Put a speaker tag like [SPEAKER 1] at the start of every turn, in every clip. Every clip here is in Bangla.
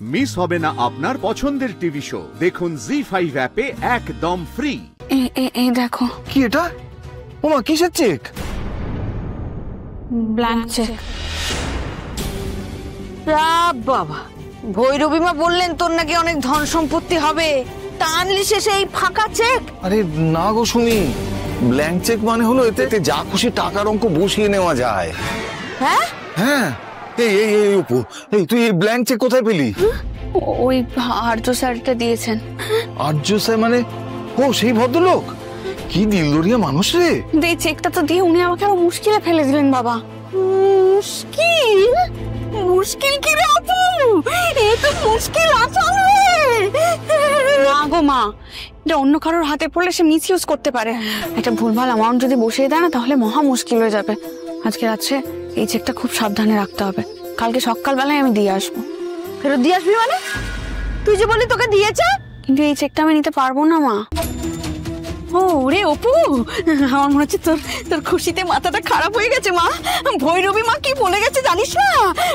[SPEAKER 1] মিস হবে না আপনার পছন্দের টিভি শো। দেখুন জি5 অ্যাপে একদম ফ্রি।
[SPEAKER 2] এই দেখো।
[SPEAKER 3] কি এটা? ওমা, কিসের চেক?
[SPEAKER 2] Blank cheque.
[SPEAKER 4] বাবা, ভৈরবী মা বললেন তোর নাকি অনেক ধন সম্পত্তি হবে, তা আনলি শেষে এই ফাঁকা চেক?
[SPEAKER 3] আরে না গো সুমি, ব্ল্যাঙ্ক চেক মানে হলো এতে যা খুশি টাকার অঙ্ক বসিয়ে নেওয়া যায়।
[SPEAKER 4] হ্যাঁ
[SPEAKER 3] হ্যাঁ, এই অপু, এই তুই এই ব্ল্যাঙ্ক চেক কোথায় পেলি?
[SPEAKER 2] ওই আর্য স্যারটা দিয়েছেন।
[SPEAKER 3] আর্য স্যার মানে? ও সেই ভদ্রলোক, কি দিলদরিয়া মানুষ রে।
[SPEAKER 2] এই চেকটা তো দিয়ে উনি আমাকে আরো মুশকিলে ফেলে দিলেন বাবা।
[SPEAKER 4] মুশকিল? মুশকিল কি রে অপু? এ তো মুশকিল আসামে।
[SPEAKER 2] না গো মা, এটা অন্য কারোর হাতে পড়লে সে মিস ইউজ করতে পারে। একটা ভুলভাল অ্যামাউন্ট যদি বসিয়ে দেয় না, তাহলে মহা মুশকিল হয়ে যাবে। আজকে রাত্রে এই চেকটা খুব সাবধানে রাখতে হবে, কালকে সকালবেলায় আমি দিয়ে আসবো।
[SPEAKER 4] ফেরত দিয়ে আসবি মানে? তুই যে বলি তোকে দিয়েছে।
[SPEAKER 2] কিন্তু এই চেকটা আমি নিতে পারবো না মা।
[SPEAKER 4] ও রে অপু, আমার মনে হচ্ছে তোর খুশিতে মাথাটা খারাপ হয়ে গেছে মা। ভৈরবী মা কি বলে গেছে জানিস না?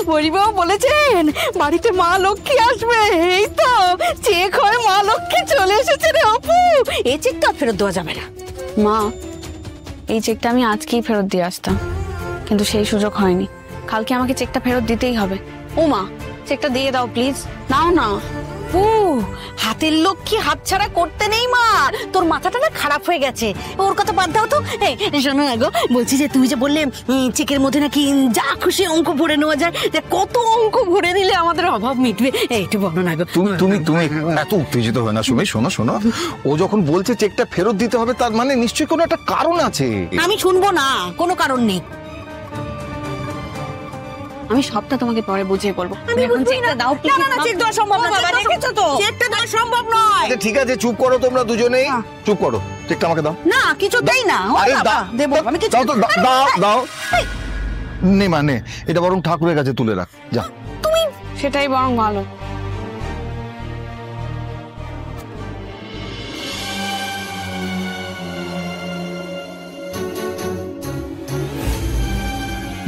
[SPEAKER 4] ভৈরবী মা বলেছেন বাড়িতে মা লক্ষ্মী আসবে। এই তো চেক হয় মা লক্ষ্মী চলে এসেছে রে অপু। এই চেকটা ফেরত দেওয়া যাবে না
[SPEAKER 2] মা। এই চেকটা আমি আজকেই ফেরত দিয়ে আসতাম, কিন্তু সেই সুযোগ হয়নি। কালকে আমাকে চেকটা ফেরত দিতেই হবে। ও মা, চেকটা দিয়ে দাও প্লিজ। নাও না।
[SPEAKER 4] ও, হাতের লক্ষ্মী হাতছাড়া করতে নেই মা। তোর মাথাটা না খারাপ হয়ে গেছে, ওর কথা বাদ দাও তো। এই শোনো না গো, বলছি যে তুমি যে বললে চেকের মধ্যে নাকি যা খুশি অঙ্ক ভরে নেওয়া যায়, যে কত অঙ্ক ভরে নিলে আমাদের অভাব মিটবে, একটু বলো না গো।
[SPEAKER 3] তুমি এত উত্তেজিত হয় না সুমি। শোনো, ও যখন বলছে চেকটা ফেরত দিতে হবে, তার মানে নিশ্চয়ই কোনো একটা কারণ আছে।
[SPEAKER 4] আমি শুনবো না, কোনো কারণ নেই।
[SPEAKER 2] আমি সবটা তোমাকে পরে বুঝিয়ে বলবো। এখন চেকটা দাও প্লিজ।
[SPEAKER 4] না, চেক দেওয়া সম্ভব না। দেখেছো তো, চেকটা দেওয়া সম্ভব নয়।
[SPEAKER 3] ঠিক আছে, চুপ করো তোমরা দুজনেই, চুপ করো। চেকটা আমাকে দাও।
[SPEAKER 4] না, কিছু দেই না।
[SPEAKER 3] আরে
[SPEAKER 4] দেবো আমি কিছু।
[SPEAKER 3] দাও। নে মানে, এটা বরং ঠাকুরের কাছে তুলে রাখ, যা।
[SPEAKER 4] তুমি
[SPEAKER 2] সেটাই বরং ভালো।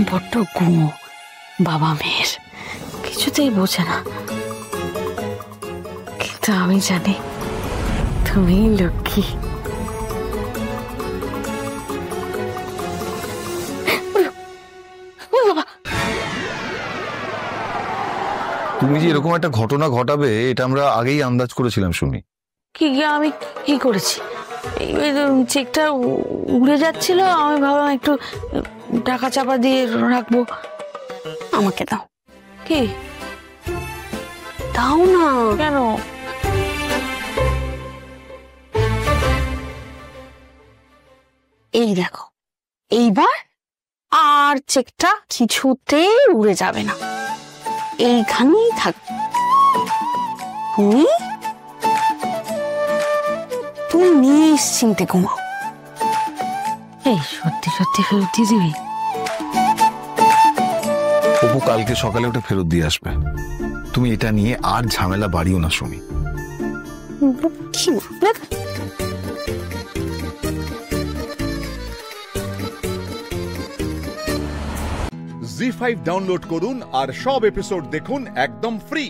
[SPEAKER 4] বড্ড গুমো বাবা মেয়ের, কিছুতেই বোঝে না। কিন্তু আমি জানি তুমি লক্ষ্মী।
[SPEAKER 3] তুমি যে এরকম একটা ঘটনা ঘটাবে, এটা আমরা আগেই আন্দাজ করেছিলাম সুমি।
[SPEAKER 4] আমি কি করেছি? চেকটা উড়ে যাচ্ছিল, আমি ভাবলাম একটু টাকা চাপা দিয়ে রাখবো।
[SPEAKER 2] আমাকে দাও।
[SPEAKER 4] কি দাও না? কেন?
[SPEAKER 2] এই দেখো, এইবার আর চেকটা কিছুতেই উড়ে যাবে না, এইখানেই থাকবে। তুমি নিশ্চিন্তে ঘুমাও।
[SPEAKER 4] এই সত্যি সত্যি ফেরত দিয়ে দিবি?
[SPEAKER 3] অপু কালকে সকালে ওটা ফেরত দিয়ে আসবে। তুমি এটা নিয়ে আর ঝামেলা বাড়িও না সুমি।
[SPEAKER 1] জি5 ডাউনলোড করুন আর সব এপিসোড দেখুন একদম ফ্রি।